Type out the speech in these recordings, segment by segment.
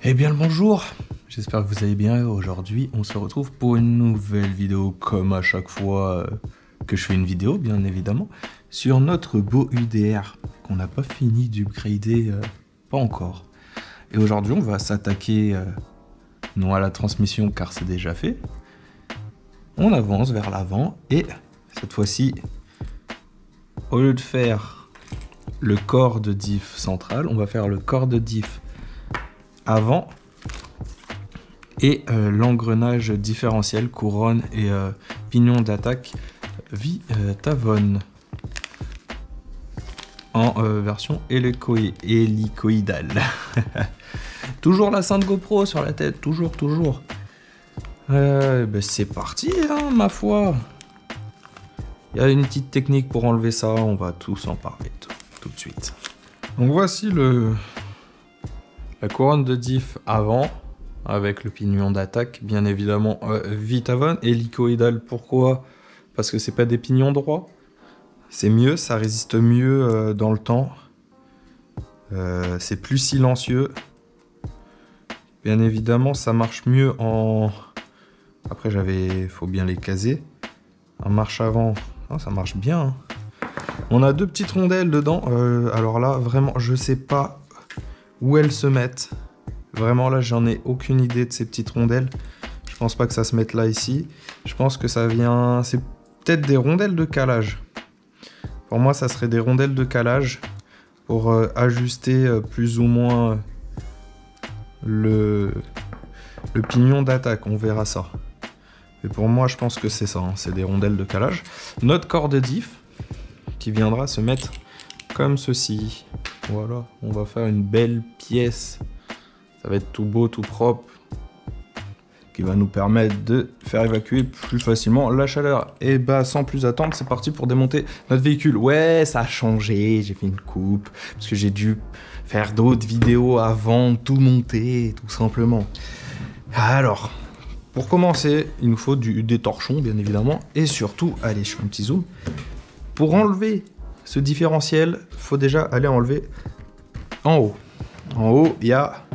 Eh bien le bonjour, j'espère que vous allez bien. Aujourd'hui on se retrouve pour une nouvelle vidéo comme à chaque fois que je fais une vidéo bien évidemment sur notre beau UDR qu'on n'a pas fini d'upgrader, pas encore. Et aujourd'hui on va s'attaquer non à la transmission car c'est déjà fait. On avance vers l'avant et cette fois-ci au lieu de faire le corps de diff central, on va faire le corps de diff avant et l'engrenage différentiel, couronne et pignon d'attaque Vitavon en version hélicoïdale. Toujours la Sainte GoPro sur la tête, toujours. Ben c'est parti, hein, ma foi. Il y a une petite technique pour enlever ça, on va tous en parler tout de suite. Donc voici la couronne de diff avant, avec le pignon d'attaque, bien évidemment Vitavon. Hélicoïdal, pourquoi? Parce que c'est pas des pignons droits. C'est mieux, ça résiste mieux dans le temps. C'est plus silencieux. Bien évidemment, ça marche mieux en... Après, faut bien les caser. En marche avant, oh, ça marche bien. Hein. On a deux petites rondelles dedans. Alors là, vraiment, je sais pas où elles se mettent. Vraiment, là, j'en ai aucune idée de ces petites rondelles. Je pense pas que ça se mette là, ici. Je pense que ça vient... C'est peut-être des rondelles de calage. Pour moi, ça serait des rondelles de calage pour ajuster plus ou moins le pignon d'attaque. On verra ça. Et pour moi, je pense que c'est ça. Hein. C'est des rondelles de calage. Notre corps de diff qui viendra se mettre comme ceci. Voilà, on va faire une belle pièce. Ça va être tout beau, tout propre, qui va nous permettre de faire évacuer plus facilement la chaleur. Et bah sans plus attendre, c'est parti pour démonter notre véhicule. Ouais, ça a changé, j'ai fait une coupe, parce que j'ai dû faire d'autres vidéos avant, tout monter, tout simplement. Alors, pour commencer, il nous faut des torchons, bien évidemment, et surtout, allez, je fais un petit zoom. Pour enlever ce différentiel, il faut déjà aller enlever en haut. En haut, il y a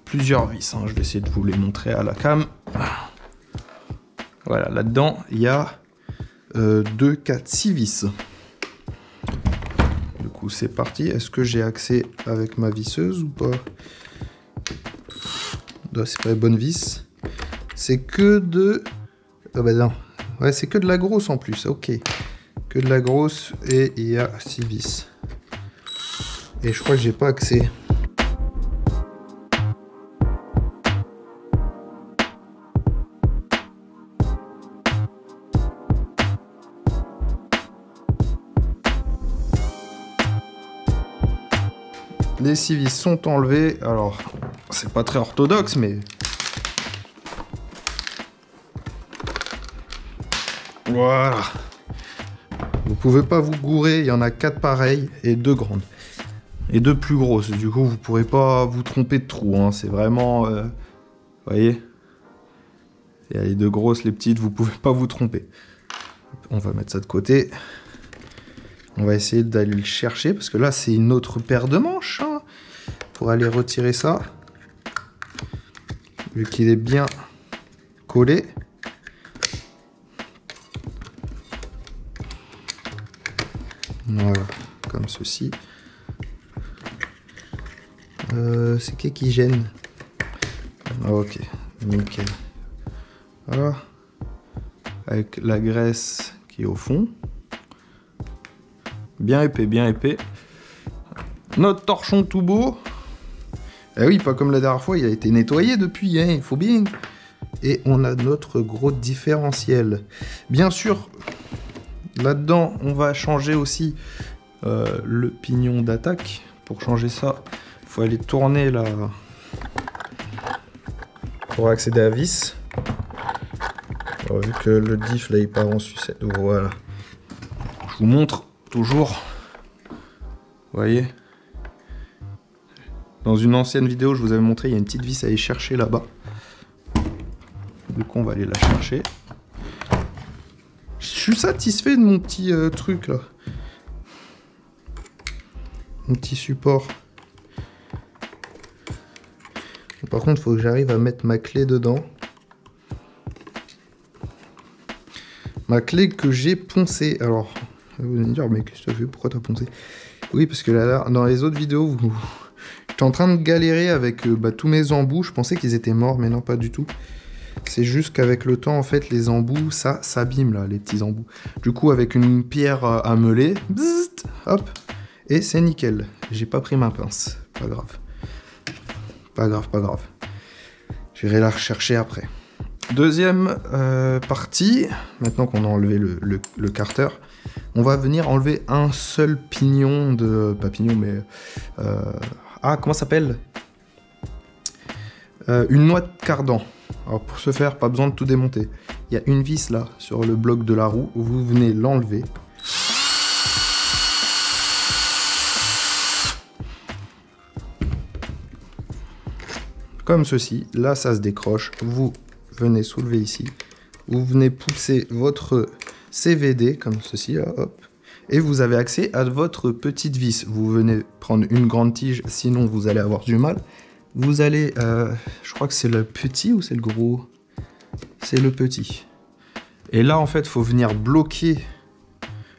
plusieurs vis, hein. Je vais essayer de vous les montrer à la cam. Voilà, là-dedans, il y a 2, 4, 6 vis. Du coup, c'est parti. Est-ce que j'ai accès avec ma visseuse ou pas? Non, c'est pas les bonnes vis. C'est que de... Ah bah non. Ouais, c'est que de la grosse en plus. Ok. Que de la grosse et il y a 6 vis. Et je crois que j'ai pas accès. Les 6 vis sont enlevés. Alors, c'est pas très orthodoxe, mais... Voilà. Vous pouvez pas vous gourer. Il y en a 4 pareilles et 2 grandes. Et 2 plus grosses. Du coup, vous pourrez pas vous tromper de trou. Hein. C'est vraiment... vous voyez? Il y a les 2 grosses, les petites. Vous pouvez pas vous tromper. On va mettre ça de côté. On va essayer d'aller le chercher, parce que là, c'est une autre paire de manches, hein, pour aller retirer ça. Vu qu'il est bien collé. Voilà, comme ceci. C'est qui gêne? Ah, ok, nickel. Voilà. Avec la graisse qui est au fond. Bien épais, bien épais. Notre torchon tout beau. Eh oui, pas comme la dernière fois, il a été nettoyé depuis, hein, il faut bien. Et on a notre gros différentiel. Bien sûr, là-dedans, on va changer aussi le pignon d'attaque. Pour changer ça, il faut aller tourner là pour accéder à vis. Alors, vu que le diff là il part en sucette, voilà. Je vous montre toujours. Vous voyez? Dans une ancienne vidéo, je vous avais montré, il y a une petite vis à aller chercher là-bas. Du coup, on va aller la chercher. Je suis satisfait de mon petit truc là. Mon petit support. Par contre, il faut que j'arrive à mettre ma clé dedans. Ma clé que j'ai poncée. Alors, vous allez me dire, mais qu'est-ce que tu as fait? Pourquoi tu as poncé? Oui, parce que là, dans les autres vidéos, j'étais en train de galérer avec tous mes embouts. Je pensais qu'ils étaient morts, mais non, pas du tout. C'est juste qu'avec le temps, en fait, les embouts, ça s'abîme, là, les petits embouts. Du coup, avec une pierre à meuler, bzzzt, hop, et c'est nickel. J'ai pas pris ma pince. Pas grave. Pas grave, pas grave. J'irai la rechercher après. Deuxième partie, maintenant qu'on a enlevé le carter, on va venir enlever un seul pignon de... Pas pignon, mais... ah, comment ça s'appelle? Une noix de cardan. Alors pour ce faire, pas besoin de tout démonter. Il y a une vis là, sur le bloc de la roue, vous venez l'enlever. Comme ceci, là ça se décroche, vous venez soulever ici, vous venez pousser votre CVD, comme ceci, là, hop, et vous avez accès à votre petite vis. Vous venez prendre une grande tige, sinon vous allez avoir du mal. Vous allez, je crois que c'est le petit ou c'est le gros? C'est le petit. Et là, en fait, il faut venir bloquer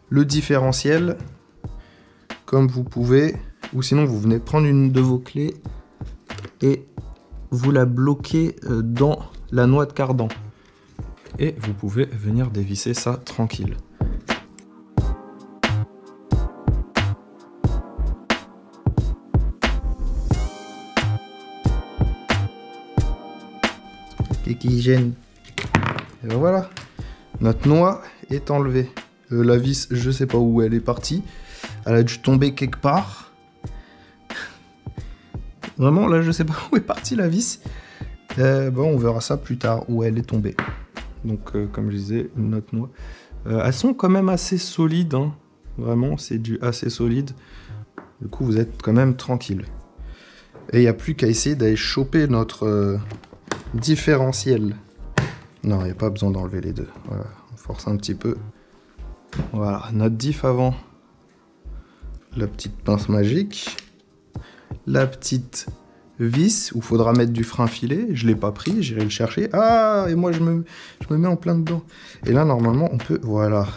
le différentiel, comme vous pouvez, ou sinon vous venez prendre une de vos clés et vous la bloquez dans la noix de cardan. Et vous pouvez venir dévisser ça tranquille. Qui gêne. Et ben voilà, notre noix est enlevée. La vis, je sais pas où elle est partie. Elle a dû tomber quelque part. Vraiment, là, je sais pas où est partie la vis. Bon, on verra ça plus tard, où elle est tombée. Donc, comme je disais, notre noix. Elles sont quand même assez solides. Hein. Vraiment, c'est du assez solide. Du coup, vous êtes quand même tranquille. Et il n'y a plus qu'à essayer d'aller choper notre différentiel. Non, il n'y a pas besoin d'enlever les deux. Voilà, on force un petit peu. Voilà, notre diff avant. La petite pince magique. La petite vis où il faudra mettre du frein filet. Je ne l'ai pas pris, j'irai le chercher. Ah, et moi je me mets en plein dedans. Et là, normalement, on peut, voilà,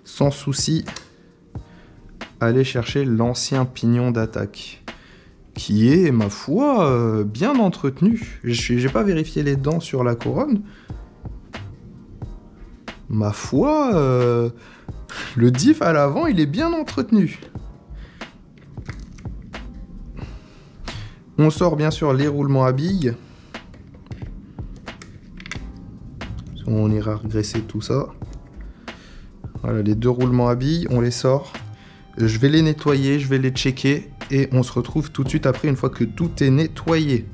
sans souci, aller chercher l'ancien pignon d'attaque. Qui est, ma foi, bien entretenu. J'ai pas vérifié les dents sur la couronne. Ma foi, le diff à l'avant, il est bien entretenu. On sort bien sûr les roulements à billes. On ira regresser tout ça. Voilà, les deux roulements à billes, on les sort. Je vais les nettoyer, je vais les checker. Et on se retrouve tout de suite après, une fois que tout est nettoyé.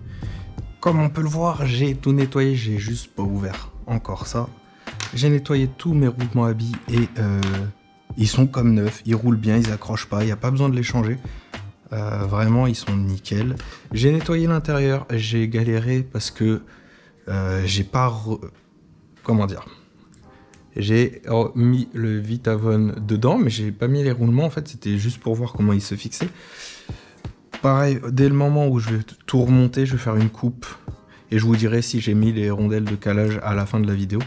Comme on peut le voir, j'ai tout nettoyé, j'ai juste pas ouvert encore ça. J'ai nettoyé tous mes roulements à billes et ils sont comme neufs, ils roulent bien, ils accrochent pas, il n'y a pas besoin de les changer. Vraiment, ils sont nickel. J'ai nettoyé l'intérieur, j'ai galéré parce que j'ai pas... Comment dire? J'ai mis le Vitavon dedans, mais j'ai pas mis les roulements, en fait, c'était juste pour voir comment ils se fixaient. Pareil, dès le moment où je vais tout remonter, je vais faire une coupe. Et je vous dirai si j'ai mis les rondelles de calage à la fin de la vidéo.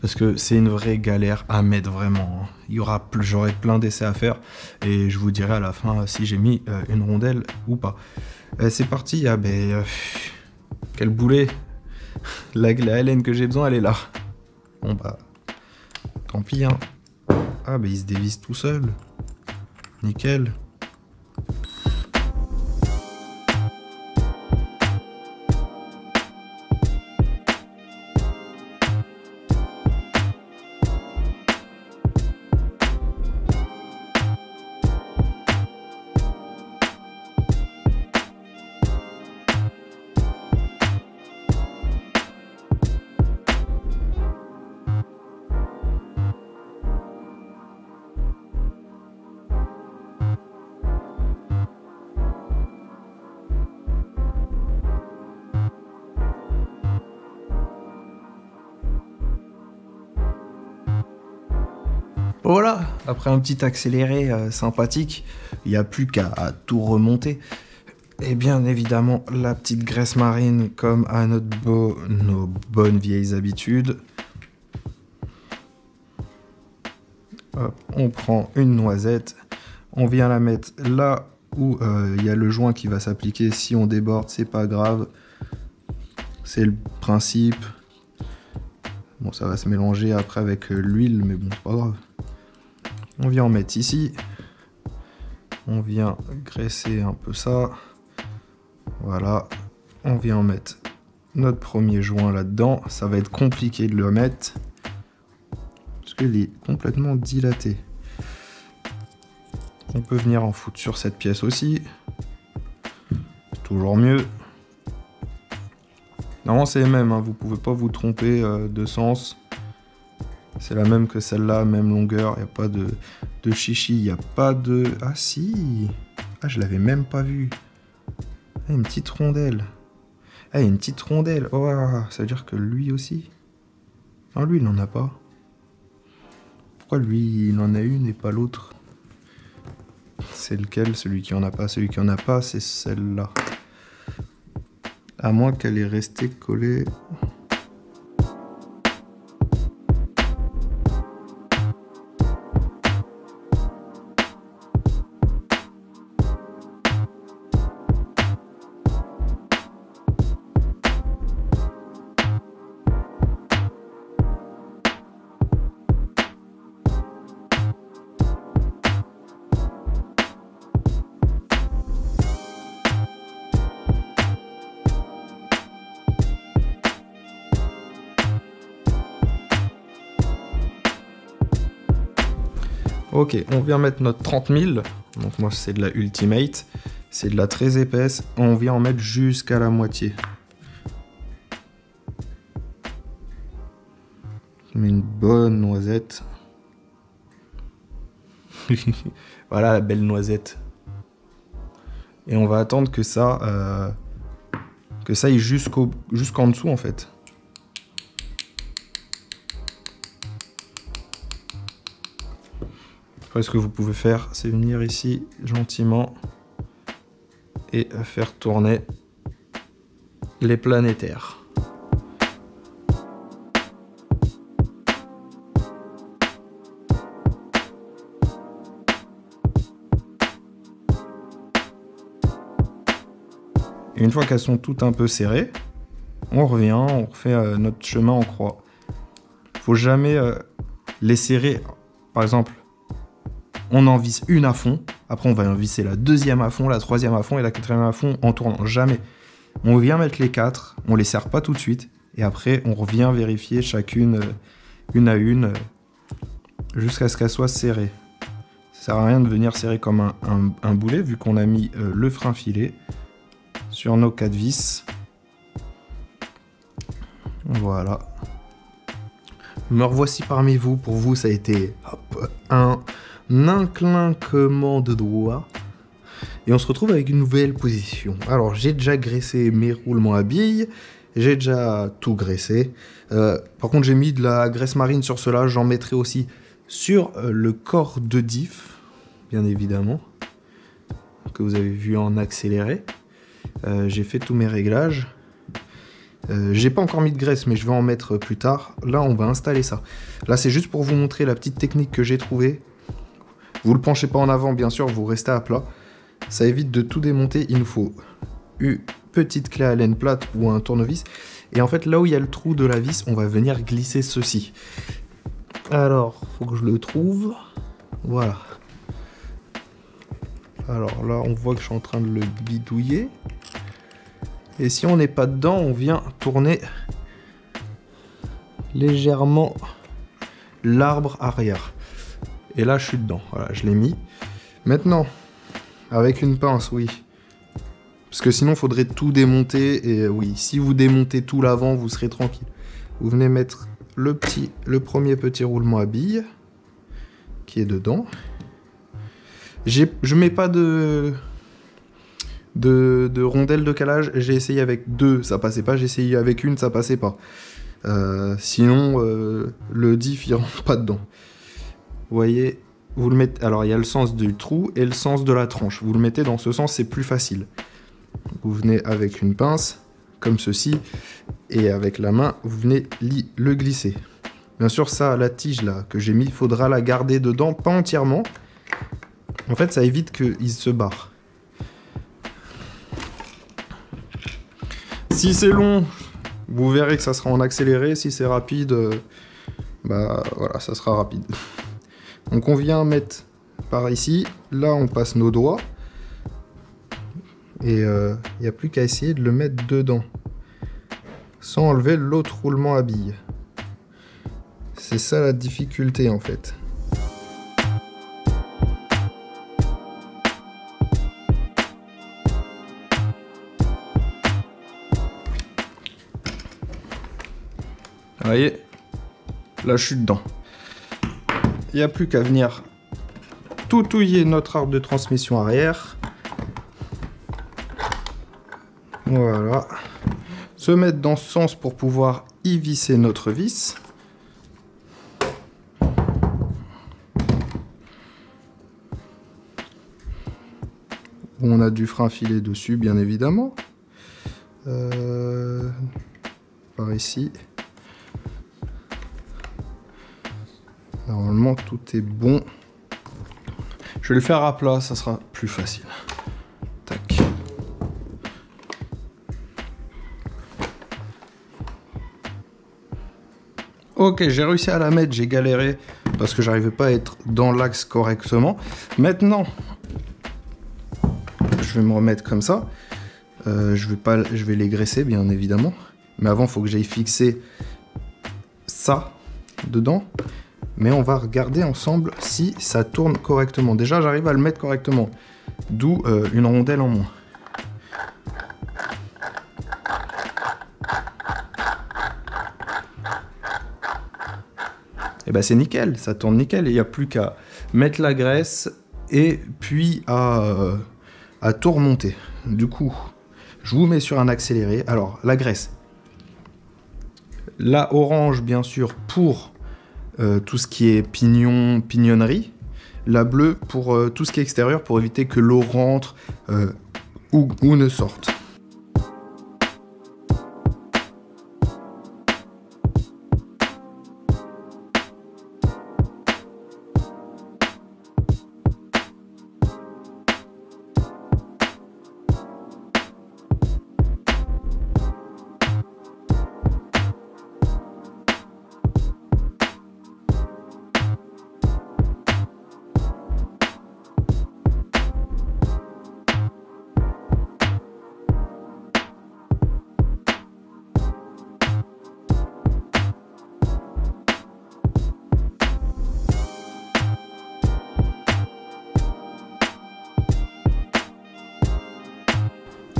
Parce que c'est une vraie galère à mettre, vraiment. J'aurai plein d'essais à faire. Et je vous dirai à la fin si j'ai mis une rondelle ou pas. C'est parti. Ah ben... quel boulet. La laine que j'ai besoin, elle est là. Bon bah... tant pis, hein. Ah ben il se dévisse tout seul. Nickel. Voilà, après un petit accéléré sympathique, il n'y a plus qu'à tout remonter. Et bien évidemment, la petite graisse marine, comme à nos bonnes vieilles habitudes. Hop, on prend une noisette, on vient la mettre là où il y a le joint qui va s'appliquer. Si on déborde, c'est pas grave. C'est le principe. Bon, ça va se mélanger après avec l'huile, mais bon, c'est pas grave. On vient en mettre ici. On vient graisser un peu ça. Voilà. On vient en mettre notre premier joint là-dedans. Ça va être compliqué de le mettre parce qu'il est complètement dilaté. On peut venir en foutre sur cette pièce aussi. Toujours mieux. Normalement c'est les mêmes, hein. Vous pouvez pas vous tromper de sens. C'est la même que celle-là, même longueur. Il n'y a pas de chichi, il n'y a pas de... Ah si. Ah, je l'avais même pas vu. Ah, une petite rondelle. Ah, une petite rondelle. Oh, ça veut dire que lui aussi. Non, lui il n'en a pas. Pourquoi lui il en a une et pas l'autre? C'est lequel, celui qui en a pas? Celui qui en a pas, c'est celle-là. À moins qu'elle est restée collée. Ok, on vient mettre notre 30 000. Donc moi c'est de la Ultimate. C'est de la très épaisse. On vient en mettre jusqu'à la moitié. Je mets une bonne noisette. Voilà la belle noisette. Et on va attendre que ça aille jusqu'en dessous en fait. Après, ce que vous pouvez faire, c'est venir ici gentiment et faire tourner les planétaires. Et une fois qu'elles sont toutes un peu serrées, on revient, on refait notre chemin en croix. Faut jamais les serrer. Par exemple, on en visse une à fond, après on va en visser la deuxième à fond, la troisième à fond et la quatrième à fond en tournant. Jamais. On vient mettre les quatre, on les serre pas tout de suite, et après on revient vérifier chacune une à une jusqu'à ce qu'elle soit serrée. Ça sert à rien de venir serrer comme un boulet vu qu'on a mis le frein filet sur nos 4 vis. Voilà. Me revoici parmi vous. Pour vous, ça a été hop, un inclinquement de doigts. Et on se retrouve avec une nouvelle position. Alors, j'ai déjà graissé mes roulements à billes. J'ai déjà tout graissé. Par contre, j'ai mis de la graisse marine sur cela. J'en mettrai aussi sur le corps de diff, bien évidemment, que vous avez vu en accéléré. J'ai fait tous mes réglages. J'ai pas encore mis de graisse, mais je vais en mettre plus tard. Là, on va installer ça. Là, c'est juste pour vous montrer la petite technique que j'ai trouvée. Vous le penchez pas en avant, bien sûr, vous restez à plat. Ça évite de tout démonter. Il nous faut une petite clé à laine plate ou un tournevis. Et en fait, là où il y a le trou de la vis, on va venir glisser ceci. Alors, faut que je le trouve. Voilà. Alors là, on voit que je suis en train de le bidouiller. Et si on n'est pas dedans, on vient tourner légèrement l'arbre arrière. Et là, je suis dedans. Voilà, je l'ai mis. Maintenant, avec une pince, oui. Parce que sinon, il faudrait tout démonter. Et oui, si vous démontez tout l'avant, vous serez tranquille. Vous venez mettre le premier petit roulement à billes qui est dedans. Je mets pas de rondelles de calage. J'ai essayé avec 2, ça passait pas. J'ai essayé avec 1, ça passait pas. Sinon, le diff, il rentre pas dedans. Vous voyez, vous le mettez. Alors, il y a le sens du trou et le sens de la tranche. Vous le mettez dans ce sens, c'est plus facile. vous venez avec une pince, comme ceci, et avec la main, vous venez le glisser. Bien sûr, ça, la tige là que j'ai mis, il faudra la garder dedans, pas entièrement. En fait, ça évite qu'il se barre. Si c'est long, vous verrez que ça sera en accéléré. Si c'est rapide, bah voilà, ça sera rapide. Donc on vient mettre par ici. Là, on passe nos doigts. Et il n'y a plus qu'à essayer de le mettre dedans. Sans enlever l'autre roulement à billes. C'est ça la difficulté en fait. Vous voyez, là je suis dedans. Il n'y a plus qu'à venir toutouiller notre arbre de transmission arrière. Voilà. Se mettre dans ce sens pour pouvoir y visser notre vis. On a du frein filé dessus, bien évidemment. Par ici. Normalement, tout est bon. Je vais le faire à plat, ça sera plus facile. Tac. Ok, j'ai réussi à la mettre, j'ai galéré parce que j'arrivais pas à être dans l'axe correctement. Maintenant, je vais me remettre comme ça. Je vais les graisser, bien évidemment. Mais avant, il faut que j'aille fixer ça dedans. Mais on va regarder ensemble si ça tourne correctement. Déjà, j'arrive à le mettre correctement. D'où une rondelle en moins. Et ben c'est nickel, ça tourne nickel. Il n'y a plus qu'à mettre la graisse et puis à tout remonter. Du coup, je vous mets sur un accéléré. Alors, la graisse. La orange, bien sûr, pour tout ce qui est pignonnerie. La bleue pour tout ce qui est extérieur, pour éviter que l'eau rentre ou ne sorte.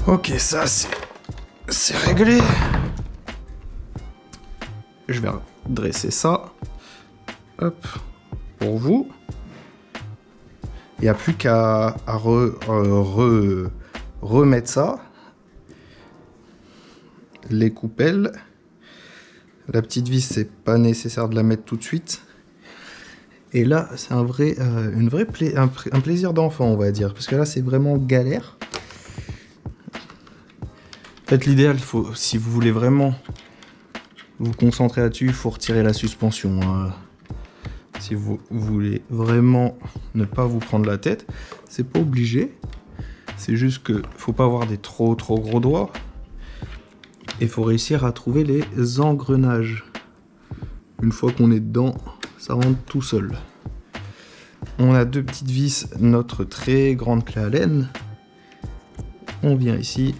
Ok, ça c'est réglé. Je vais dresser ça. Hop, pour vous. Il n'y a plus qu'à remettre ça. Les coupelles. La petite vis, c'est pas nécessaire de la mettre tout de suite. Et là, c'est un plaisir d'enfant, on va dire. Parce que là, c'est vraiment galère. En fait, l'idéal, si vous voulez vraiment vous concentrer là-dessus, il faut retirer la suspension. Si vous voulez vraiment ne pas vous prendre la tête, c'est pas obligé. C'est juste que faut pas avoir des trop gros doigts. Et il faut réussir à trouver les engrenages. Une fois qu'on est dedans, ça rentre tout seul. On a deux petites vis, notre très grande clé Allen. On vient ici.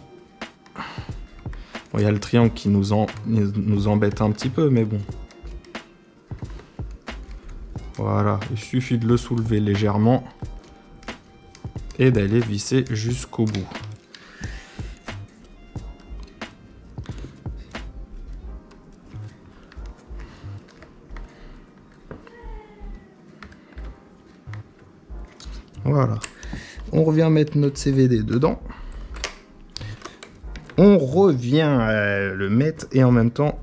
Bon, il y a le triangle qui nous embête un petit peu, mais bon. Voilà, il suffit de le soulever légèrement et d'aller visser jusqu'au bout. Voilà. On revient mettre notre CVD dedans. On revient le mettre et en même temps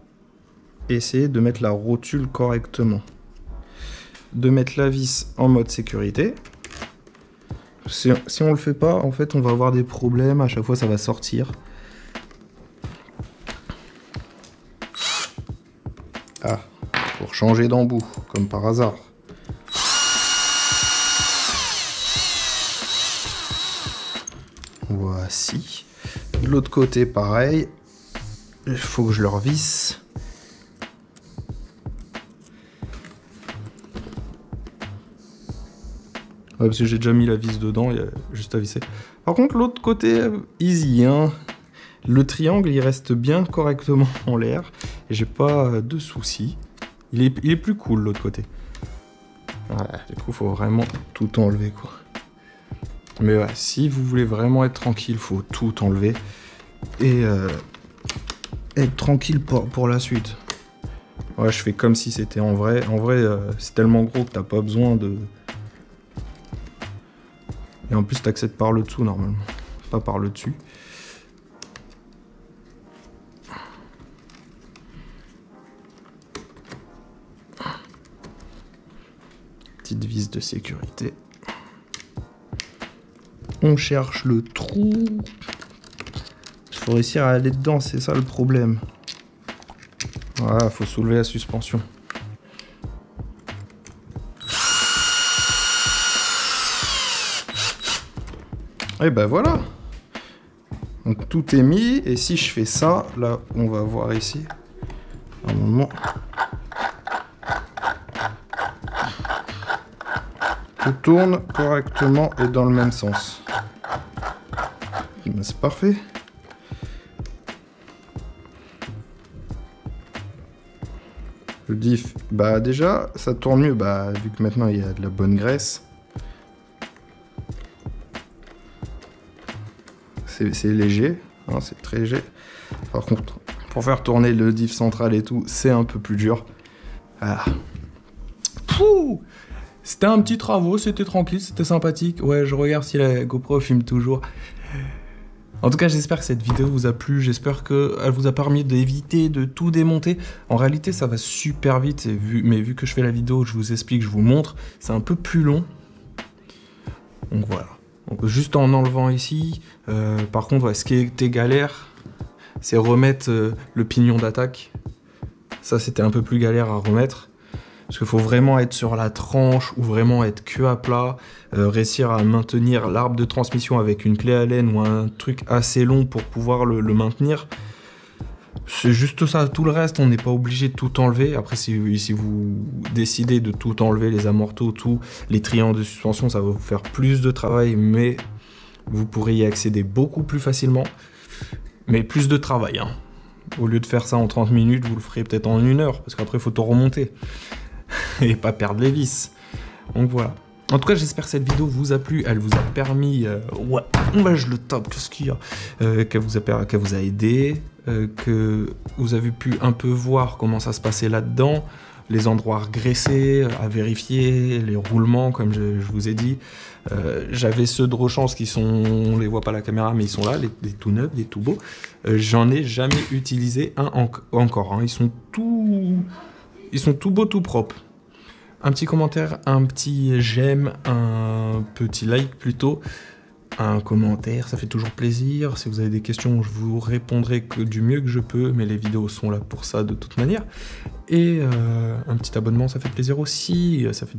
essayer de mettre la rotule correctement. De mettre la vis en mode sécurité. Si on le fait pas, en fait, on va avoir des problèmes. À chaque fois, ça va sortir. Ah, pour changer d'embout, comme par hasard. Voici. De l'autre côté, pareil. Il faut que je le revisse. Ouais, parce que j'ai déjà mis la vis dedans, il y a juste à visser. Par contre, l'autre côté, easy, hein. Le triangle, il reste bien correctement en l'air. Et j'ai pas de soucis. Il est plus cool, l'autre côté. Ouais, du coup, faut vraiment tout enlever, quoi. Mais ouais, si vous voulez vraiment être tranquille, faut tout enlever. Et être tranquille pour la suite. Ouais, je fais comme si c'était en vrai. En vrai, c'est tellement gros que t'as pas besoin de... Et en plus, t'accèdes par le dessous, normalement. Pas par le dessus. Petite vis de sécurité. On cherche le trou. Il faut réussir à aller dedans, c'est ça le problème. Voilà, faut soulever la suspension. Et ben voilà. Donc tout est mis, et si je fais ça, là, on va voir ici. Un moment. Tout tourne correctement et dans le même sens. Ben, c'est parfait. Le diff, bah déjà, ça tourne mieux, bah vu que maintenant il y a de la bonne graisse. C'est léger, hein, c'est très léger. Par contre, pour faire tourner le diff central et tout, c'est un peu plus dur. Ah. C'était un petit travaux, c'était tranquille, c'était sympathique. Ouais, je regarde si la GoPro filme toujours. En tout cas, j'espère que cette vidéo vous a plu, j'espère qu'elle vous a permis d'éviter de tout démonter. En réalité, ça va super vite, mais vu que je fais la vidéo, je vous explique, je vous montre, c'est un peu plus long. Donc voilà. Donc, juste en enlevant ici, par contre, ouais, ce qui était galère, c'est remettre le pignon d'attaque. Ça, c'était un peu plus galère à remettre. Parce qu'il faut vraiment être sur la tranche ou vraiment être que à plat, réussir à maintenir l'arbre de transmission avec une clé Allen ou un truc assez long pour pouvoir le maintenir. C'est juste ça, tout le reste, on n'est pas obligé de tout enlever. Après, si vous décidez de tout enlever, les amortos, tout, les triangles de suspension, ça va vous faire plus de travail, mais vous pourrez y accéder beaucoup plus facilement. Mais plus de travail, hein. Au lieu de faire ça en 30 minutes, vous le ferez peut-être en 1 heure, parce qu'après, il faut tout remonter. Et pas perdre les vis. Donc voilà. En tout cas, j'espère que cette vidéo vous a plu. Elle vous a permis... ouais, je le tape, qu'est-ce qu'il y a, qu'elle vous a aidé, que vous avez pu un peu voir comment ça se passait là-dedans, les endroits regraissés, à vérifier, les roulements, comme je vous ai dit. J'avais ceux de Rochance qui sont... On les voit pas à la caméra, mais ils sont là, les tout neufs, les tout beaux. J'en ai jamais utilisé un encore. Hein. Ils sont tout beaux, tout propres. Un petit commentaire, un petit j'aime, un petit like plutôt, un commentaire, ça fait toujours plaisir. Si vous avez des questions, je vous répondrai que du mieux que je peux, mais les vidéos sont là pour ça de toute manière. Et un petit abonnement, ça fait plaisir aussi, ça fait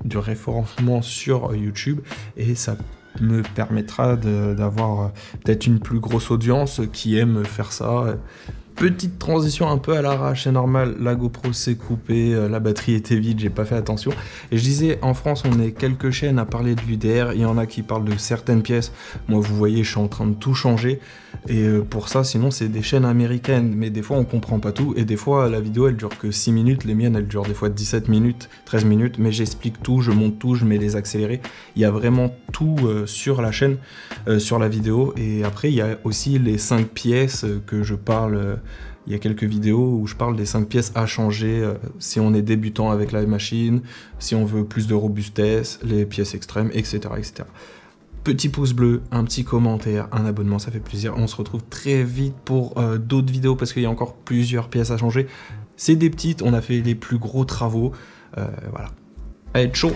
du référencement sur YouTube, et ça me permettra d'avoir peut-être une plus grosse audience qui aime faire ça. Petite transition un peu à l'arrache, c'est normal, la GoPro s'est coupée, la batterie était vide, j'ai pas fait attention. Et je disais, en France, on est quelques chaînes à parler de l'UDR, il y en a qui parlent de certaines pièces. Moi, vous voyez, je suis en train de tout changer. Et pour ça, sinon, c'est des chaînes américaines. Mais des fois, on comprend pas tout. Et des fois, la vidéo, elle dure que 6 minutes. Les miennes, elles durent des fois 17 minutes, 13 minutes. Mais j'explique tout, je monte tout, je mets les accélérés. Il y a vraiment tout sur la chaîne, sur la vidéo. Et après, il y a aussi les 5 pièces que je parle... Il y a quelques vidéos où je parle des 5 pièces à changer si on est débutant avec la machine, si on veut plus de robustesse, les pièces extrêmes, etc. etc. Petit pouce bleu, un petit commentaire, un abonnement, ça fait plaisir. On se retrouve très vite pour d'autres vidéos parce qu'il y a encore plusieurs pièces à changer. C'est des petites, on a fait les plus gros travaux. Voilà. Allez, ciao!